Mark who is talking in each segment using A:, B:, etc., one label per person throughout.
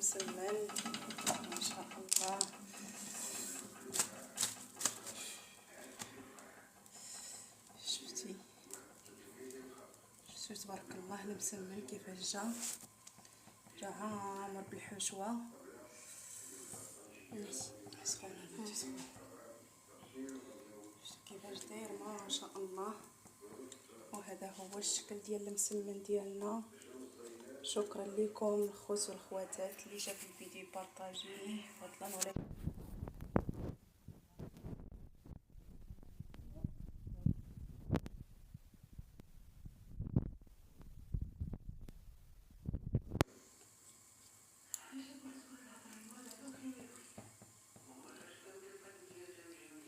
A: المسمن ما شاء الله. شفتي تبارك الله المسمن كيفاش جا عامر بالحشوه. سخونه كيفاش داير ما شاء الله. وهذا هو الشكل ديال المسمن ديالنا. شكرا لكم الخوت والخواتات اللي شاف الفيديو بارطاجيه فضلا ولا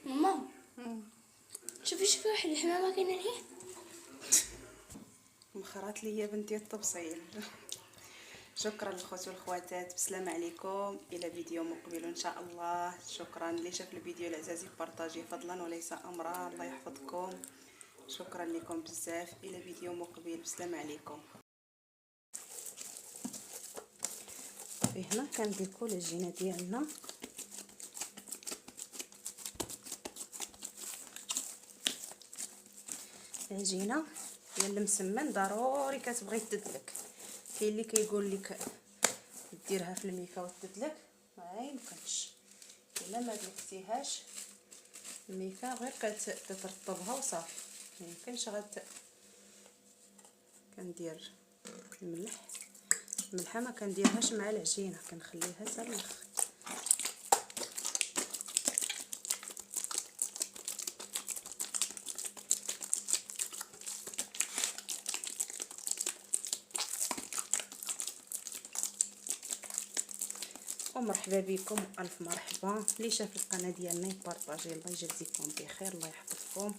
B: ماما شوفي واحد الحمامه كاينه هنا
A: مخرات لي يا بنتي التبصيل. شكرا للخوت والخواتات، بسلام عليكم، الى فيديو مقبل ان شاء الله. شكرا اللي شاف الفيديو العزاز بارطاجيه فضلا وليس امرا. الله يحفظكم، شكرا لكم بزاف، الى فيديو مقبل، بسلام عليكم. هنا كنديكو العجينه ديالنا. العجينه ديال المسمن ضروري كتبغي تدلك. كاين اللي كيقول لك ديرها في الميكا وتدلك، ما يمكنش الا ما دلكتيهاش الميكا غير كترطبها وصافي، ما يمكنش. كندير الملحه ما كنديرهاش مع العجينه، كنخليها حتى الاخر. ومرحبا بكم، الف مرحبا. اللي شاف القناه ديالنا يبارطاجي، الله يجزيكم بخير، الله يحفظكم،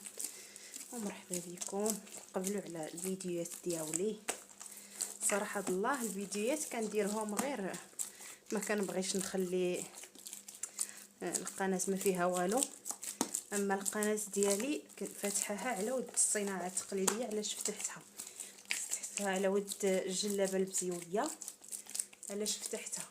A: ومرحبا بكم. قبلوا على الفيديوهات ديالي. صراحه الله الفيديوهات كنديرهم غير ما كنبغيش نخلي القناه ما فيها والو. اما القناه ديالي فاتحاها على ود الصناعه التقليديه. علاش فتحتها على ود الجلابه البزيويه؟ علاش فتحتها؟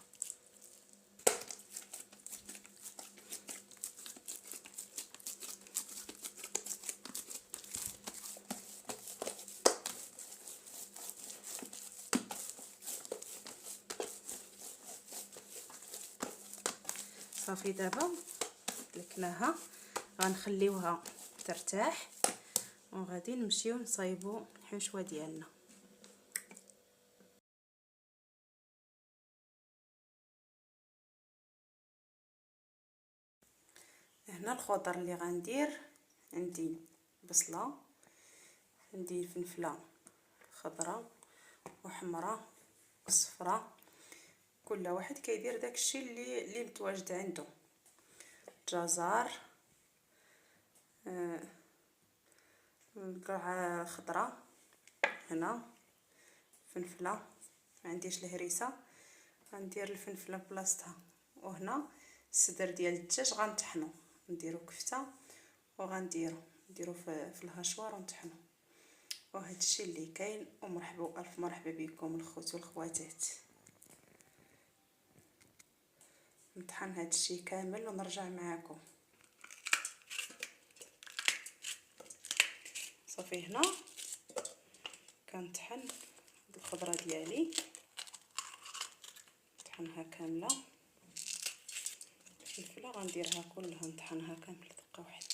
A: صافي دابا دلكناها، غنخليوها ترتاح وغادي نمشيو نصايبو الحشوه ديالنا. هنا الخضر اللي غندير، عندي بصله، عندي فلفله خضراء وحمراء وصفراء، كل واحد كيدير داكشي اللي متواجد عنده. جزر، قرعه خضراء، هنا فلفله، ما عنديش الهريسه، غندير الفلفله بلاصتها. وهنا الصدر ديال الدجاج غنطحنو، نديرو كفته وغنديرو في الهشوار ونطحنو. وهذا الشيء اللي كاين. ومرحبا الف مرحبا بكم الخوت والخواتات. نطحن هذا الشيء كامل ونرجع معكم. صافي هنا كنطحن الخضره ديالي، نطحنها كامله. الفلفله غنديرها كلها نطحنها كامله دقه واحده.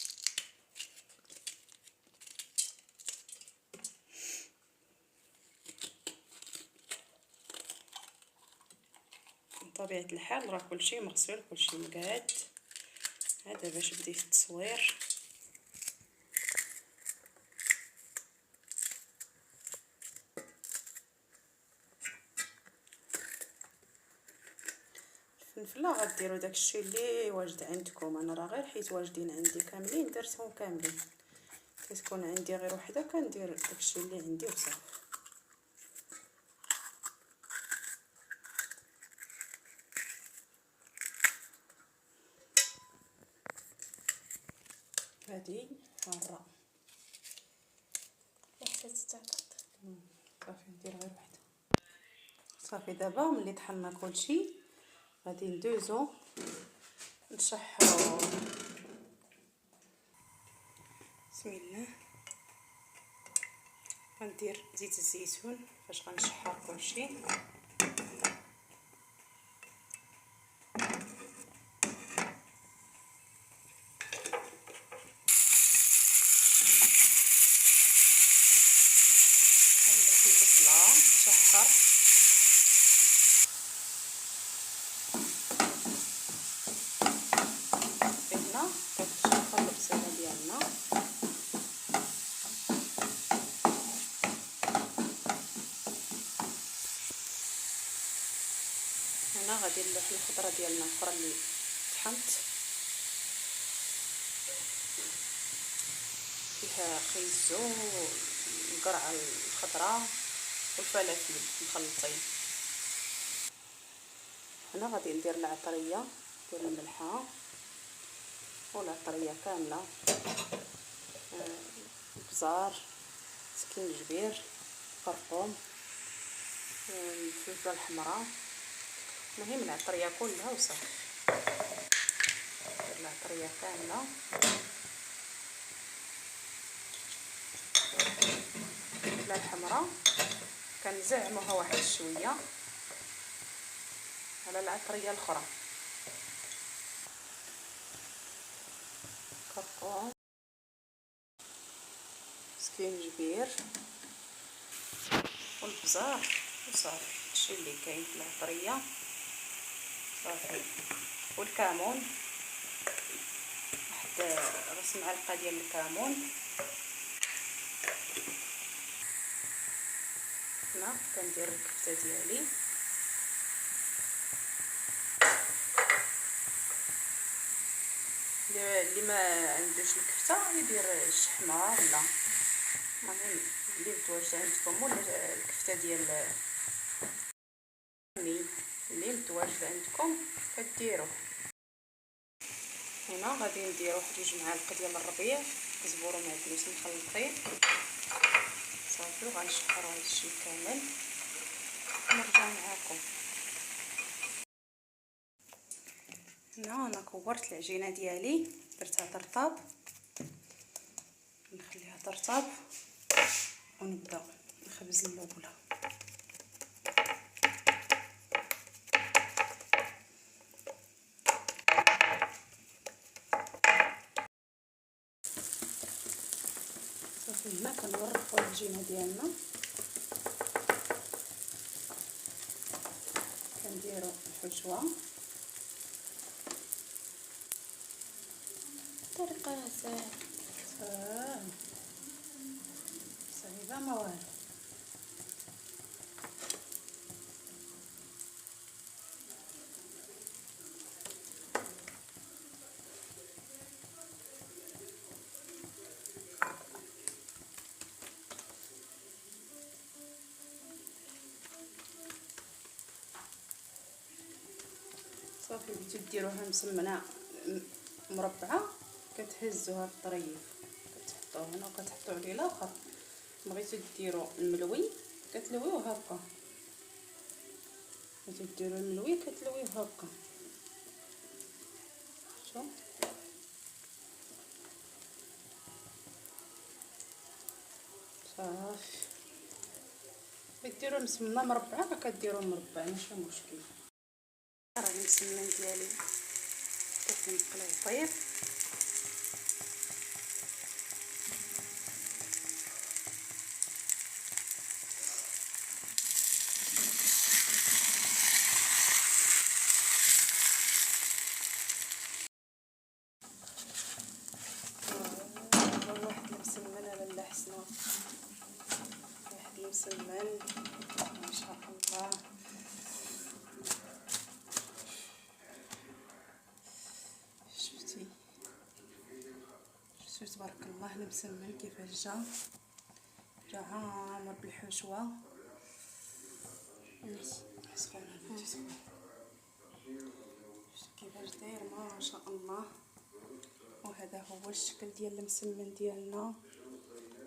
A: بطبيعه الحال راه كلشي مغسول، كلشي مقاد. هذا باش بديت التصوير. الفلفله غديروا داكشي اللي واجد عندكم. انا راه غير حيت واجدين عندي كاملين درتهم كاملين. كتكون عندي غير وحده كندير داكشي اللي عندي وصافي. هذه حاره
B: حتى تتعطط.
A: صافي ندير غير وحده. صافي دابا ملي طحنا كلشي غادي ندوزو نشحرو. بسم الله. غندير زيت الزيتون فاش غنشحر كلشي. غندير البصله تشحر. هنا كتشحر البصله ديالنا. هنا غادي نلوح الخضره ديالنا الاخرى اللي طحنت فيها خيزو والقرعه الخضراء والفلافل مخلطين. هنا غادي ندير العطريه ديال الملحه والعطريه كامله، البزار، سكينجبير، قرقوم، الفلفله الحمراء، المهم العطريه كلها وصافي. ندير العطريه كامله. الفلفله الحمراء كنزعموها واحد شويه على العطريه الاخرى. قرقوم، سكينجبير والبزار وصافي. هادشي اللي كاين في العطريه صافي. والكمون، واحد ربع معلقه ديال الكمون. هنا كندير الكفته ديالي. اللي ما عندوش الكفته يدير الشحمه ولا المهم اللي متواجده عندكم، ولا الكفته ديال اللي متواجده عندكم كديروه. هنا غادي ندير واحد 2 معالق ديال الربيع، كزبور ومعدنوس مخلطين صافي. وغنشحروا هادشي كامل ونرجع معاكم. هنا انا كورت العجينه ديالي، درتها طرطاب، نخليها طرطاب ونبدا نخبز الاولى. صافي. هنا كنورقوا العجينه ديالنا، كنديروا الحشوه.
B: طريقة سهلة
A: صعيبه ما والو. صافي. بغيتو ديروها مسمنه مربعه كتهزوها في الطريف، كتحطوه هنا وكتحطوا عليه الاخر. بغيتو ديروا الملوي كتلويوه هكا، بغيتو ديروا الملوي كتلويوه هكا. شوف صافي. بغيتو ديروا مسمنه مربعه فكديروا مربع ماشي مشكل. راه المسمن ديالي كتنقلو طيب. واحد المسمن على لا حسنا، واحد المسمن ما شاء الله. شفتي تبارك الله المسمن كيفاش جا عامر بالحشوه. سخونه بنتي سخونه. شفتي كيفاش داير ما شاء الله. وهذا هو الشكل ديال المسمن ديالنا.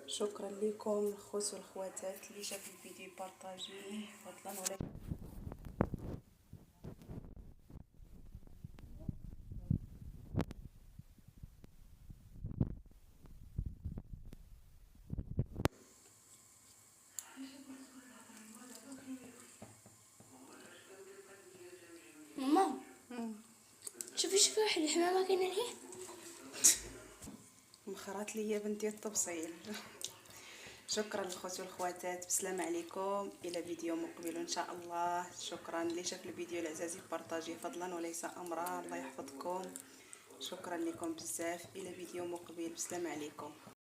A: شكرا لكم الخوت والخواتات اللي شافوا الفيديو بارطاجيه فضلا ولا
B: شوفي واحد الحمامه كاينه لهيه.
A: مخرات ليا بنتي التبصيل. شكرا للخوت والخواتات، بسلام عليكم، الى فيديو مقبل ان شاء الله. شكرا اللي شاف الفيديو العزازي بارطاجيه فضلا وليس امرا. الله يحفظكم، شكرا لكم بزاف، الى فيديو مقبل، بسلام عليكم.